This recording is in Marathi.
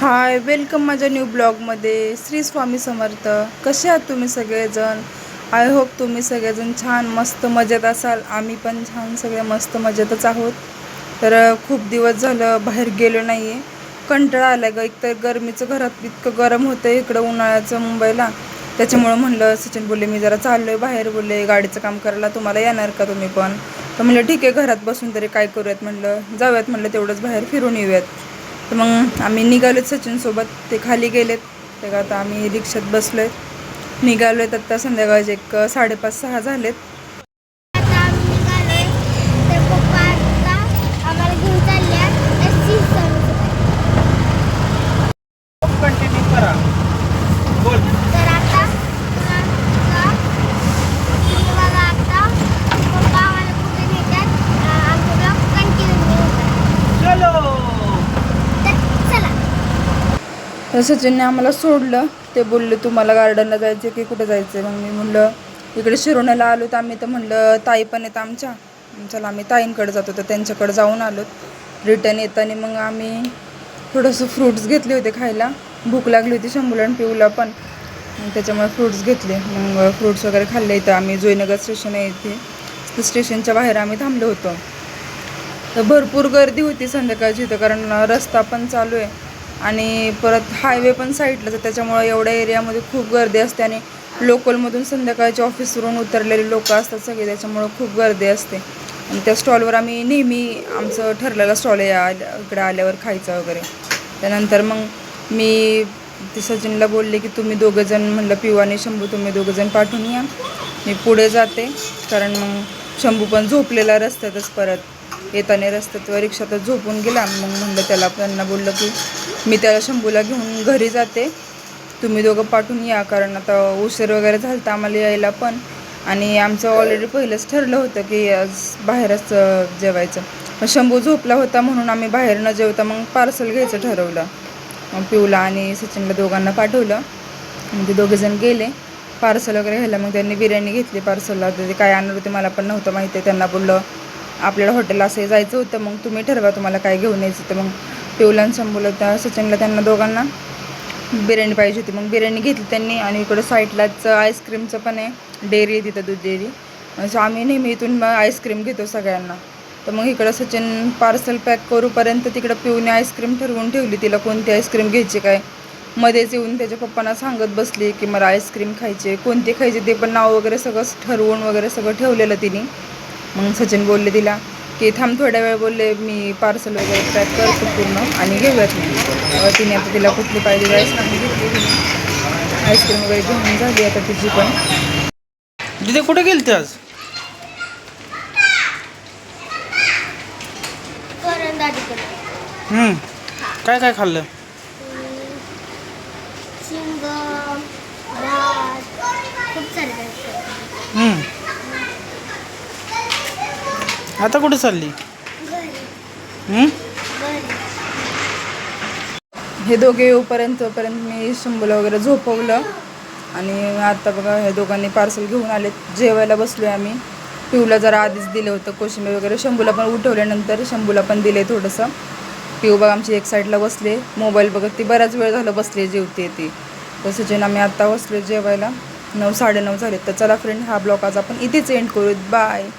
हाय, वेलकम माझ्या न्यू ब्लॉगमध्ये. श्री स्वामी समर्थ. कसे आहात तुम्ही सगळेजण? आय होप तुम्ही सगळेजण छान मस्त मजेत असाल. आम्ही पण छान सगळे मस्त मजेतच आहोत. तर खूप दिवस झालं बाहेर गेलो नाही आहे. कंटाळा आला ग. एकतर गरमीचं घरात इतकं गरम होतं इकडं उन्हाळ्याचं मुंबईला. त्याच्यामुळं म्हणलं, सचिन बोलले मी जरा चाललो आहे बाहेर, बोलले गाडीचं काम करायला, तुम्हाला येणार का तुम्ही पण? तर म्हणलं ठीक आहे, घरात बसून तरी काय करूयात, म्हणलं जाऊयात, म्हणलं तेवढंच बाहेर फिरून येऊयात. तर मग आम्ही निघालोत सचिनसोबत. ते खाली गेलेत, ते आता आम्ही रिक्षात बसलो आहेत, निघालो आहेत. आत्ता संध्याकाळचे 5:30-6 झालेत. तर सचिनने आम्हाला सोडलं. ते बोलले तुम्हाला गार्डनला जायचं की कुठे जायचं. मग मी म्हणलं इकडे शिरोण्याला आलो. तर आम्ही तर म्हणलं ताई पण येतं आमच्या, चला आम्ही ताईंकडे जातो. तर त्यांच्याकडे जाऊन आलो. रिटर्न येताना मग आम्ही थोडंसं फ्रूट्स घेतले होते खायला. भूक लागली होती शंभूला आणि पिऊला पण, मग त्याच्यामुळे फ्रूट्स घेतले. मग फ्रूट्स वगैरे खाल्ले. इथं आम्ही जोयनगर स्टेशन आहे इथे, तर स्टेशनच्या बाहेर आम्ही थांबलो होतो. तर भरपूर गर्दी होती संध्याकाळची इथं, कारण रस्ता पण चालू आहे आणि परत हायवे पण साईडलाच आहे. त्याच्यामुळं एवढ्या एरियामध्ये खूप गर्दी असते आणि लोकलमधून संध्याकाळच्या ऑफिसवरून उतरलेले लोक असतात सगळे, त्याच्यामुळं खूप गर्दी असते. आणि त्या स्टॉलवर आम्ही नेहमी आमचं ठरलेला स्टॉल आहे इकडे आल्यावर खायचं वगैरे. त्यानंतर मग मी ते सचिनला बोलले की तुम्ही दोघंजण, म्हणलं पिऊ आणि शंभू तुम्ही दोघंजण पाठवून या, मी पुढे जाते. कारण मग शंभू पण झोपलेला रस्त्यातच, परत येताना रस्त्यात रिक्षातच झोपून गेला. मग म्हणलं त्यांना बोललं की मी त्याला शंभूला घेऊन घरी जाते, तुम्ही दोघं पाठवून या, कारण आता उशीर वगैरे झालं तर आम्हाला यायला पण. आणि आमचं ऑलरेडी पहिलंच ठरलं होतं की आज बाहेरच जेवायचं. मग शंभू झोपला होता म्हणून आम्ही बाहेर न जेवता मग पार्सल घ्यायचं ठरवलं. मग पिऊला आणि सचिनला दोघांना पाठवलं. मग ते दोघेजण गेले पार्सल वगैरे घ्यायला. मग त्यांनी बिर्याणी घेतली पार्सलला. ते काय आणलं होते मला पण नव्हतं माहिती आहे. त्यांना बोललं आपल्याला हॉटेलला असं जायचं होतं, मग तुम्ही ठरवा तुम्हाला काय घेऊन यायचं. तर मग पिऊला आणि शंभूला त्या सचिनला त्यांना दोघांना बिर्याणी पाहिजे होती. मग बिर्याणी घेतली त्यांनी. आणि इकडं साईडलाच आईस्क्रीमचं पण आहे, डेअरी आहे तिथं, दूध डेअरी. म्हणजे आम्ही नेहमी इथून आईस्क्रीम घेतो सगळ्यांना. तर मग इकडं सचिन पार्सल पॅक करूपर्यंत तिकडं पिऊने आईस्क्रीम ठरवून ठेवली, तिला कोणती आईस्क्रीम घ्यायची काय. मध्येच येऊन त्याच्या पप्पांना सांगत बसली की मला आईस्क्रीम खायचे, कोणती खायची ते पण नाव वगैरे सगळं ठरवून वगैरे सगळं ठेवलेलं तिने. मग सचिन बोलले तिला की थांब थोड्या वेळ, बोलले मी पार्सल वगैरे पॅक करतो पूर्ण आणि घेऊयात. मी तिने आता तिला कुठली पाहिजे आईस्क्रीम घेतली तिने. आईस्क्रीम वगैरे घेऊन झाली आता तिची पण. तिथे कुठे गेलते आज? काय काय खाल्लं? आता कुठे चालली? हे दोघे येऊपर्यंत मी शंभूला वगैरे झोपवलं. आणि आता बघा हे दोघांनी पार्सल घेऊन आले. जेवायला बसलो आहे आम्ही. पिऊला जरा आधीच दिलं होतं कोशिंबीर वगैरे. शंभूला पण उठवल्यानंतर शंभूला पण दिले थोडंसं. पिऊ बघा आमची एक साईडला बसले मोबाईल बघत, ती बराच वेळ झालं बसले जेवते ती. तर सचिन आम्ही आत्ता बसलो जेवायला. 9-9:30 झालेत. तर चला फ्रेंड, हा ब्लॉग आज आपण इथेच एंड करूयात. बाय.